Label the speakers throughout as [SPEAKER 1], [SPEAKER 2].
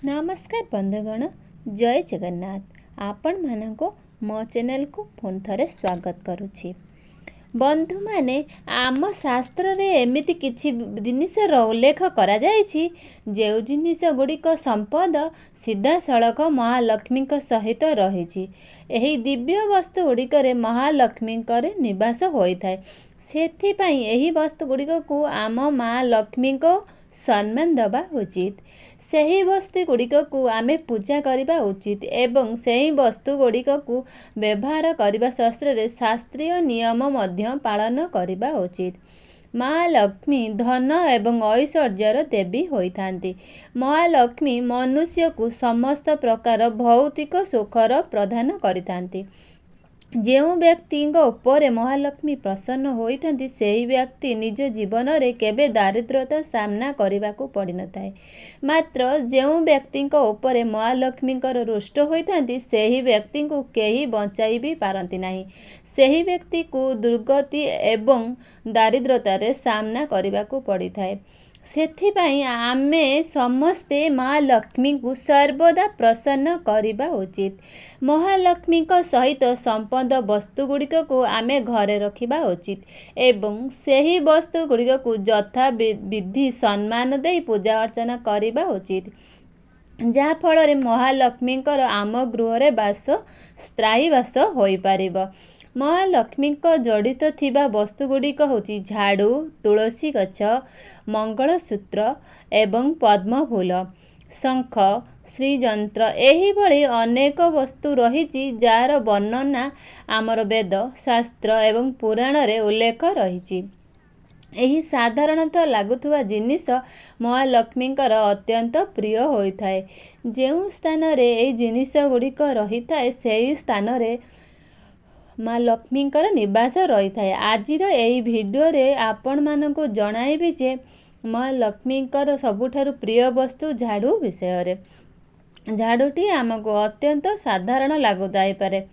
[SPEAKER 1] नमस्कार बंधुगण, जय जगन्नाथ। आपण मानक मो चैनल को पुणी थे स्वागत करुछि। बंधु माने आम शास्त्र रे एमिति किछि जिनिसर उल्लेख करा जायछि जे जिनिस गुड़िक संपद सीधा सड़क महालक्ष्मी सहित रही। एही दिव्य वस्तु गुड़िक महालक्ष्मी निवास होता है। सेथिपाई एही वस्तु गुड़िक को आम माँ लक्ष्मी को सम्मान दबा उचित। सही वस्तु गुड़िक को आमे पूजा करने उचित एवं सही वस्तु गुड़िक को व्यवहार करने शास्त्र शास्त्रीय नियम मध्य पालन करने उचित। महालक्ष्मी धन एवं ऐश्वर्यर देवी होइथांती। महालक्ष्मी मनुष्य को समस्त प्रकार भौतिक सुखर प्रदान करिथांती। जो व्यक्ति उपर महालक्ष्मी प्रसन्न होइथांती सेही व्यक्ति निज जीवन रे केबे दारिद्रता सामना करने को पड़ न थाए। मात्र जो व्यक्ति उपर महालक्ष्मी रुष्ट होइथांती सेही व्यक्ति को केही बचाई भी पारती नहीं। सेही व्यक्ति को दुर्गति एवं दारिद्रतार सामना करने को पड़ थाए। सेथिपाई आमे समस्ते महालक्ष्मी को सर्वदा प्रसन्न करने उचित। महालक्ष्मी सहित संपद वस्तु गुड़िक को आमे घरे रखा उचित एवं सही वस्तु गुड़िक को यथा विधि सम्मान दे पूजा अर्चना करने उचित, जहाँ फल महालक्ष्मी आम गृह बास स्थायी बास हो पार। महालक्ष्मी जड़ित थिबा वस्तु गुड़िक होची झाड़ू, तुलसी गछ, मंगलसूत्र एवं पद्म फूल, शंख, श्रीयंत्र एही भली अनेक वस्तु रही जार वर्णना आमर वेद शास्त्र एवं पुराण रे उल्लेख रही। एही साधारणतः लगुवा जिनिस महालक्ष्मी अत्यंत प्रिय होता है। जो स्थान रे ए जिनिस गुड़िक रही थाए से स्थान रे माँ लक्ष्मी निवास रही थाए। आजिर एही वीडियो रे आपण मानकु जणाइबी जे माँ लक्ष्मी सबुठारु प्रिय वस्तु झाड़ू विषय रे। झाड़ूटी आमको अत्यंत साधारण लगुताई पारे,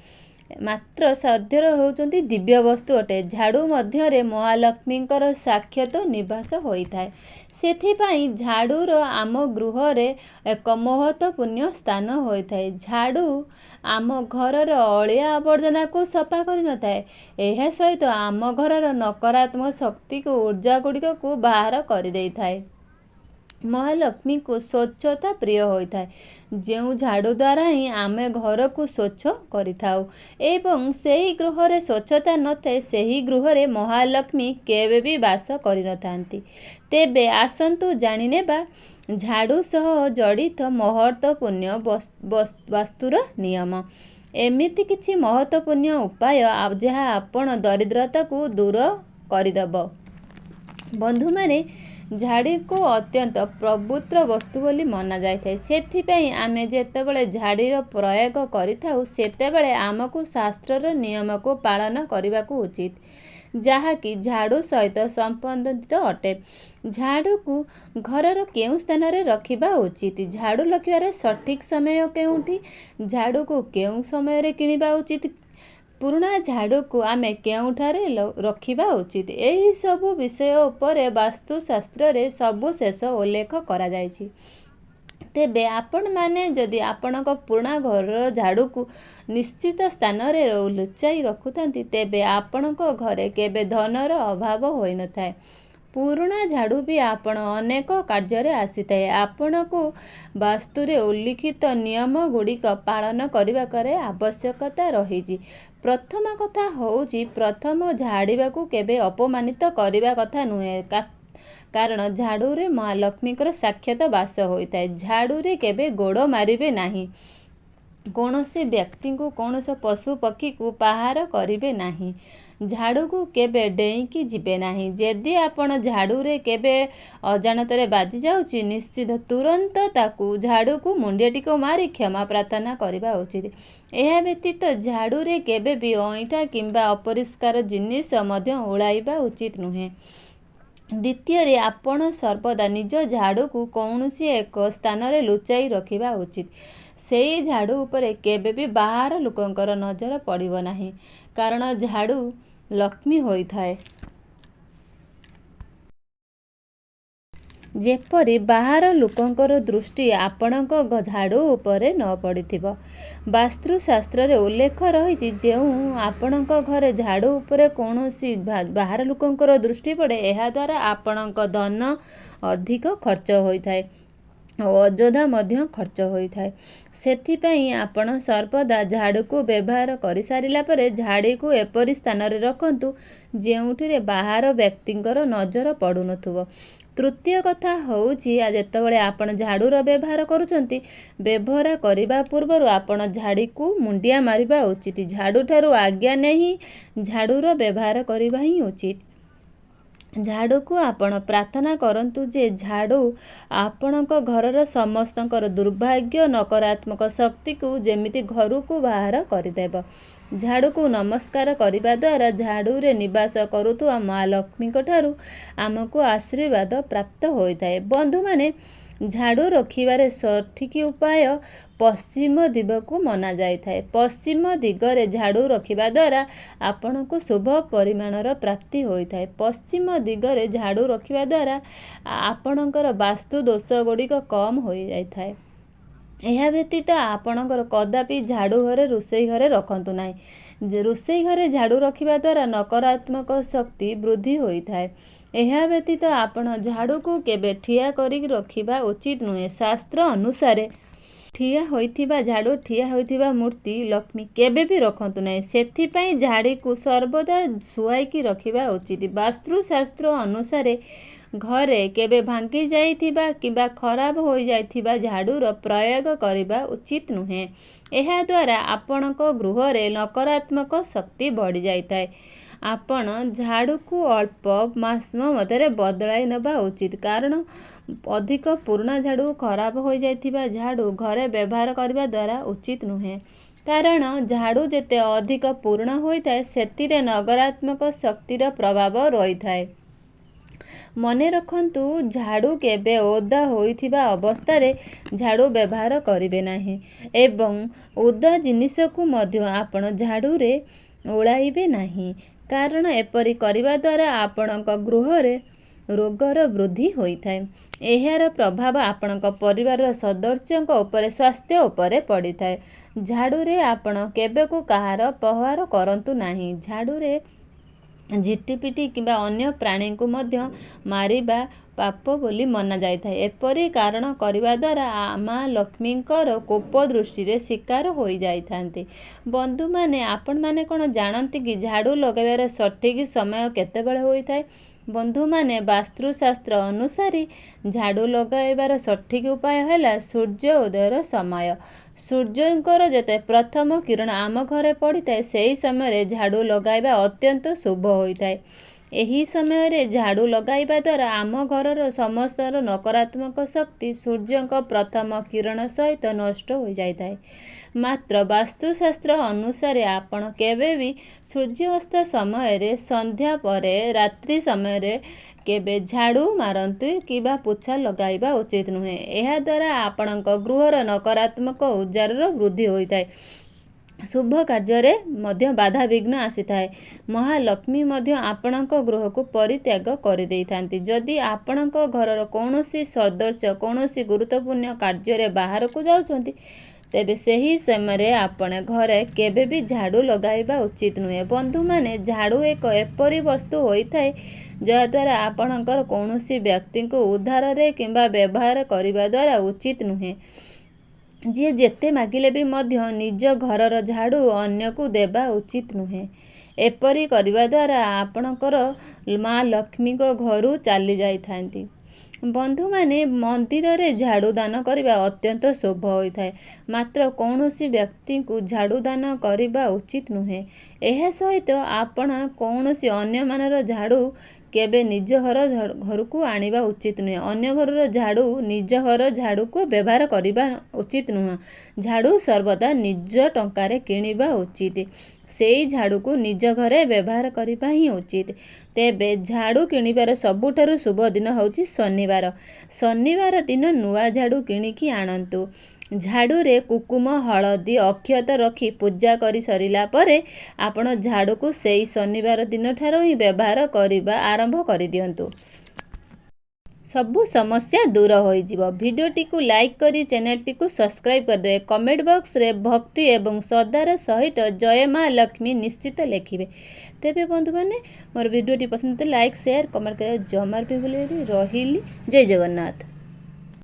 [SPEAKER 1] मात्र सद्यर होउचंती दिव्य वस्तु अटे। झाड़ू मध्य महालक्ष्मी साक्षात निवास होता है। सेथिपाई झाड़ूर आम गृह रे एक महत्वपूर्ण स्थान होता है। झाड़ू आम घरर अलिया आवर्जना को सफा कर न थाए। एहा सहित आम घरर नकारात्मक शक्ति को ऊर्जा गुड़िक को बाहर कर दे थाए। महालक्ष्मी को स्वच्छता प्रिय होता है। जो झाड़ू द्वारा ही आमे घर को स्वच्छ करिथाउ एवं सही गृह रे स्वच्छता न थाए सही गृह रे महालक्ष्मी केबे भी वास करि न थांती। तेबे आसंतु जानि नेबा झाड़ू सह जड़ित महत्वपूर्ण वास्तुर नियम। एमिति किछि महत्वपूर्ण उपाय जहाँ आपण दरिद्रता को दूर करदेब। बंधु माने झाड़ी को अत्यंत पवित्र वस्तु बोली मना जाए। सेथिपाई आमे जेतेबेले झाड़ीर प्रयोग करिथाउ सेतेबेले आमको शास्त्रर नियम को पालन करने को उचित, जहा कि झाड़ू सहित संबंधित अटे। झाड़ू को घरर केउ स्थान रे रखिबा उचित, झाड़ू रखिबार सठिक समय केउठी, झाड़ू को केउ समय रे किनिबा उचित, पुराना झाड़ू को आमे केउठारे रखिबा उचित। एही सबु विषय उपरे वास्तुशास्त्र रे सबु शेष उल्लेख करा जायछि। तेबे आपण माने जदि आपणक पुराना घर झाड़ू को निश्चित स्थान रे लुचाई रखुतांती तेबे आपणक घरे केबे धनर अभाव होई न थाए। पुराना झाड़ू भी आपण अनेक कार्य आसी थाए। आपण को वास्तु रे उल्लिखित नियम गुड़िक पालन करने आवश्यकता रही। प्रथम कथा होउची प्रथम झाड़ीबा को केबे अपमानित करने कथा नुहे, कारण झाड़ू रे महालक्ष्मी साक्षात वास होता है। झाड़ू रे केबे गोड़ मारिबे नाही, कौनसी व्यक्ति को कौनसी पशु पक्षी को पाहार करिबे नाही, झाड़ू को केबे डेईकी जिबे नाही। जदि आपण झाड़ू रे केबे अजाणत बाजी जाउची निश्चित तुरंत ताकू झाड़ू को मुंडियाटी को मारी क्षमा प्रार्थना करबा उचित। एहा व्यतीत झाड़ू रे केबे भी अईठा किंबा अपरिष्कार जिनिस मध्य उड़ाइबा उचित नुहे। द्वितीय रे आपण सर्वदा निज झाड़ू को कौनसी एक स्थान रे लुचाई रखिबा उचित। सेही झाड़ू उपरे केबे भी बाहर लोकंकर नजर पड़िबो नाही, कारण झाड़ू लक्ष्मी होई थाए। ଯେପରି ବାହାର ଲୋକଙ୍କର ଦୃଷ୍ଟି ଆପଣଙ୍କ ଝାଡ଼ୁ ଉପରେ ନ ପଡ଼ିଥିବ। ବାସ୍ତୁଶାସ୍ତ୍ରରେ ଉଲ୍ଲେଖ ରହିଛି, ଯେଉଁ ଆପଣଙ୍କ ଘରେ ଝାଡ଼ୁ ଉପରେ କୌଣସି ବାହାର ଲୋକଙ୍କର ଦୃଷ୍ଟି ପଡ଼େ, ଏହାଦ୍ୱାରା ଆପଣଙ୍କ ଧନ ଅଧିକ ଖର୍ଚ୍ଚ ହୋଇଥାଏ ଓ ଅଯଥା ମଧ୍ୟ ଖର୍ଚ୍ଚ ହୋଇଥାଏ। ସେଥିପାଇଁ ଆପଣ ସର୍ବଦା ଝାଡ଼ୁକୁ ବ୍ୟବହାର କରିସାରିଲା ପରେ ଝାଡ଼ୁକୁ ଏପରି ସ୍ଥାନରେ ରଖନ୍ତୁ ଯେଉଁଥିରେ ବାହାର ବ୍ୟକ୍ତିଙ୍କର ନଜର ପଡ଼ୁନଥିବ। ତୃତୀୟ କଥା ହେଉଛି, ଯେତେବେଳେ ଆପଣ ଝାଡ଼ୁର ବ୍ୟବହାର କରୁଛନ୍ତି, ବ୍ୟବହାର କରିବା ପୂର୍ବରୁ ଆପଣ ଝାଡ଼ୁକୁ ମୁଣ୍ଡିଆ ମାରିବା ଉଚିତ। ଝାଡ଼ୁଠାରୁ ଆଜ୍ଞା ନେଇ ଝାଡ଼ୁର ବ୍ୟବହାର କରିବା ହିଁ ଉଚିତ। ଝାଡ଼ୁକୁ ଆପଣ ପ୍ରାର୍ଥନା କରନ୍ତୁ ଯେ ଝାଡ଼ୁ ଆପଣଙ୍କ ଘରର ସମସ୍ତଙ୍କର ଦୁର୍ଭାଗ୍ୟ ନକାରାତ୍ମକ ଶକ୍ତିକୁ ଯେମିତି ଘରକୁ ବାହାର କରିଦେବ। ଝାଡ଼ୁକୁ ନମସ୍କାର କରିବା ଦ୍ୱାରା ଝାଡ଼ୁରେ ନିବାସ କରୁଥିବା ମା ଲକ୍ଷ୍ମୀଙ୍କଠାରୁ ଆମକୁ ଆଶୀର୍ବାଦ ପ୍ରାପ୍ତ ହୋଇଥାଏ। ବନ୍ଧୁମାନେ, ଝାଡ଼ୁ ରଖିବାର ସଠିକ୍ ଉପାୟ ପଶ୍ଚିମ ଦିଗକୁ ମନାଯାଇଥାଏ। ପଶ୍ଚିମ ଦିଗରେ ଝାଡ଼ୁ ରଖିବା ଦ୍ୱାରା ଆପଣଙ୍କୁ ଶୁଭ ପରିଣାମର ପ୍ରାପ୍ତି ହୋଇଥାଏ। ପଶ୍ଚିମ ଦିଗରେ ଝାଡ଼ୁ ରଖିବା ଦ୍ୱାରା ଆପଣଙ୍କର ବାସ୍ତୁ ଦୋଷ ଗୁଡ଼ିକ କମ୍ ହୋଇଯାଇଥାଏ। ଏହା ବ୍ୟତୀତ ଆପଣଙ୍କର କଦାପି ଝାଡ଼ୁ ଘରେ ରୋଷେଇ ଘରେ ରଖନ୍ତୁ ନାହିଁ। ରୋଷେଇ ଘରେ ଝାଡ଼ୁ ରଖିବା ଦ୍ୱାରା ନକାରାତ୍ମକ ଶକ୍ତି ବୃଦ୍ଧି ହୋଇଥାଏ। ଏହା ବ୍ୟତୀତ ଆପଣ ଝାଡ଼ୁକୁ କେବେ ଠିଆ କରି ରଖିବା ଉଚିତ ନୁହେଁ। ଶାସ୍ତ୍ର ଅନୁସାରେ ଠିଆ ହୋଇଥିବା ଝାଡ଼ୁ, ଠିଆ ହୋଇଥିବା ମୂର୍ତ୍ତି ଲକ୍ଷ୍ମୀ କେବେ ବି ରଖନ୍ତୁ ନାହିଁ। ସେଥିପାଇଁ ଝାଡ଼ୁକୁ ସର୍ବଦା ଶୁଆଇକି ରଖିବା ଉଚିତ। ବାସ୍ତୁଶାସ୍ତ୍ର ଅନୁସାରେ ଘରେ କେବେ ଭାଙ୍ଗି ଯାଇଥିବା କିମ୍ବା ଖରାପ ହୋଇଯାଇଥିବା ଝାଡ଼ୁର ପ୍ରୟୋଗ କରିବା ଉଚିତ ନୁହେଁ। ଏହାଦ୍ୱାରା ଆପଣଙ୍କ ଗୃହରେ ନକାରାତ୍ମକ ଶକ୍ତି ବଢ଼ିଯାଇଥାଏ। ଆପଣ ଝାଡ଼ୁକୁ ଅଳ୍ପ ମାସ ମଧ୍ୟରେ ବଦଳାଇ ନେବା ଉଚିତ, କାରଣ ଅଧିକ ପୁରୁଣା ଝାଡ଼ୁ, ଖରାପ ହୋଇଯାଇଥିବା ଝାଡ଼ୁ ଘରେ ବ୍ୟବହାର କରିବା ଦ୍ୱାରା ଉଚିତ ନୁହେଁ। କାରଣ ଝାଡ଼ୁ ଯେତେ ଅଧିକ ପୁରୁଣା ହୋଇଥାଏ, ସେଥିରେ ନକାରାତ୍ମକ ଶକ୍ତିର ପ୍ରଭାବ ରହିଥାଏ। ମନେ ରଖନ୍ତୁ, ଝାଡ଼ୁ କେବେ ଓଦା ହୋଇଥିବା ଅବସ୍ଥାରେ ଝାଡ଼ୁ ବ୍ୟବହାର କରିବେ ନାହିଁ ଏବଂ ଓଦା ଜିନିଷକୁ ମଧ୍ୟ ଆପଣ ଝାଡ଼ୁରେ ଓଳାଇବେ ନାହିଁ, କାରଣ ଏପରି କରିବା ଦ୍ୱାରା ଆପଣଙ୍କ ଗୃହରେ ରୋଗର ବୃଦ୍ଧି ହୋଇଥାଏ। ଏହାର ପ୍ରଭାବ ଆପଣଙ୍କ ପରିବାରର ସଦସ୍ୟଙ୍କ ଉପରେ, ସ୍ୱାସ୍ଥ୍ୟ ଉପରେ ପଡ଼ିଥାଏ। ଝାଡ଼ୁରେ ଆପଣ କେବେକୁ କାହାର ପ୍ରହାର କରନ୍ତୁ ନାହିଁ। ଝାଡ଼ୁରେ ଝିଟିପିଟି କିମ୍ବା ଅନ୍ୟ ପ୍ରାଣୀଙ୍କୁ ମଧ୍ୟ ମାରିବା ପାପ ବୋଲି ମନାଯାଇଥାଏ। ଏପରି କାରଣ କରିବା ଦ୍ୱାରା ମା ଲକ୍ଷ୍ମୀଙ୍କର କୋପ ଦୃଷ୍ଟିର ଶିକାର ହୋଇଯାଇଥାନ୍ତି। ବନ୍ଧୁମାନେ, ଆପଣମାନେ କ'ଣ ଜାଣନ୍ତି କି ଝାଡ଼ୁ ଲଗାଇବାର ସଠିକ୍ ସମୟ କେତେବେଳେ ହୋଇଥାଏ? ବନ୍ଧୁମାନେ, ବାସ୍ତୁଶାସ୍ତ୍ର ଅନୁସାରେ ଝାଡ଼ୁ ଲଗାଇବାର ସଠିକ୍ ଉପାୟ ହେଲା ସୂର୍ଯ୍ୟ ଉଦୟର ସମୟ। ସୂର୍ଯ୍ୟଙ୍କର ଯେତେ ପ୍ରଥମ କିରଣ ଆମ ଘରେ ପଡ଼ିଥାଏ, ସେହି ସମୟରେ ଝାଡ଼ୁ ଲଗାଇବା ଅତ୍ୟନ୍ତ ଶୁଭ ହୋଇଥାଏ। ଏହି ସମୟରେ ଝାଡ଼ୁ ଲଗାଇବା ଦ୍ୱାରା ଆମ ଘରର ସମସ୍ତ ନକାରାତ୍ମକ ଶକ୍ତି ସୂର୍ଯ୍ୟଙ୍କ ପ୍ରଥମ କିରଣ ସହିତ ନଷ୍ଟ ହୋଇଯାଇଥାଏ। ମାତ୍ର ବାସ୍ତୁଶାସ୍ତ୍ର ଅନୁସାରେ ଆପଣ କେବେ ବି ସୂର୍ଯ୍ୟାସ୍ତ ସମୟରେ, ସନ୍ଧ୍ୟା ପରେ, ରାତ୍ରି ସମୟରେ କେବେ ଝାଡ଼ୁ ମାରନ୍ତୁ କିମ୍ବା ପୋଛା ଲଗାଇବା ଉଚିତ ନୁହେଁ। ଏହାଦ୍ୱାରା ଆପଣଙ୍କ ଗୃହର ନକାରାତ୍ମକ ଉର୍ଜାର ବୃଦ୍ଧି ହୋଇଥାଏ। ଶୁଭ କାର୍ଯ୍ୟରେ ମଧ୍ୟ ବାଧାବିଘ୍ନ ଆସିଥାଏ। ମହାଲକ୍ଷ୍ମୀ ମଧ୍ୟ ଆପଣଙ୍କ ଗୃହକୁ ପରିତ୍ୟାଗ କରିଦେଇଥାନ୍ତି। ଯଦି ଆପଣଙ୍କ ଘରର କୌଣସି ସଦସ୍ୟ କୌଣସି ଗୁରୁତ୍ୱପୂର୍ଣ୍ଣ କାର୍ଯ୍ୟରେ ବାହାରକୁ ଯାଉଛନ୍ତି, ତେବେ ସେହି ସମୟରେ ଆପଣ ଘରେ କେବେ ବି ଝାଡ଼ୁ ଲଗାଇବା ଉଚିତ ନୁହେଁ। ବନ୍ଧୁମାନେ, ଝାଡ଼ୁ ଏକ ଏପରି ବସ୍ତୁ ହୋଇଥାଏ ଯାହାଦ୍ୱାରା ଆପଣଙ୍କର କୌଣସି ବ୍ୟକ୍ତିଙ୍କୁ ଉଦ୍ଧାରରେ କିମ୍ବା ବ୍ୟବହାର କରିବା ଦ୍ୱାରା ଉଚିତ ନୁହେଁ। ଯିଏ ଯେତେ ମାଗିଲେ ବି ମଧ୍ୟ ନିଜ ଘରର ଝାଡ଼ୁ ଅନ୍ୟକୁ ଦେବା ଉଚିତ ନୁହେଁ। ଏପରି କରିବା ଦ୍ୱାରା ଆପଣଙ୍କର ମା ଲକ୍ଷ୍ମୀଙ୍କ ଘରୁ ଚାଲି ଯାଇଥାନ୍ତି। ବନ୍ଧୁମାନେ, ମନ୍ଦିରରେ ଝାଡ଼ୁ ଦାନ କରିବା ଅତ୍ୟନ୍ତ ଶୁଭ ହୋଇଥାଏ। ମାତ୍ର କୌଣସି ବ୍ୟକ୍ତିଙ୍କୁ ଝାଡ଼ୁ ଦାନ କରିବା ଉଚିତ ନୁହେଁ। ଏହା ସହିତ ଆପଣ କୌଣସି ଅନ୍ୟମାନର ଝାଡ଼ୁ କେବେ ନିଜ ଘରକୁ ଆଣିବା ଉଚିତ ନୁହେଁ। ଅନ୍ୟ ଘରର ଝାଡ଼ୁ ନିଜ ଘର ଝାଡ଼ୁକୁ ବ୍ୟବହାର କରିବା ଉଚିତ ନୁହେଁ। ଝାଡ଼ୁ ସର୍ବଦା ନିଜ ଟଙ୍କାରେ କିଣିବା ଉଚିତ। ସେହି ଝାଡ଼ୁକୁ ନିଜ ଘରେ ବ୍ୟବହାର କରିବା ହିଁ ଉଚିତ। ତେବେ ଝାଡ଼ୁ କିଣିବାର ସବୁଠାରୁ ଶୁଭ ଦିନ ହେଉଛି ଶନିବାର। ଶନିବାର ଦିନ ନୂଆ ଝାଡ଼ୁ କିଣିକି ଆଣନ୍ତୁ। ଝାଡ଼ୁରେ କୁକୁମ, ହଳଦୀ, ଅକ୍ଷତ ରଖି ପୂଜା କରି ସରିଲା ପରେ ଆପଣ ଝାଡ଼ୁକୁ ସେହି ଶନିବାର ଦିନଠାରୁ ହିଁ ବ୍ୟବହାର କରିବା ଆରମ୍ଭ କରିଦିଅନ୍ତୁ। सबु समस्या दूर होइजिवो। भिडियोटी को लाइक करी चैनलटी को सब्सक्राइब करदे। कमेंट बॉक्स रे भक्ति एवं श्रद्धार सहित जय माँ लक्ष्मी निश्चित लिखिए। तेबे बंधु मैंने मोर भिडियोटी पसंद लाइक शेयर कमेंट कर जमार भी भूलिए। रही जय जगन्नाथ।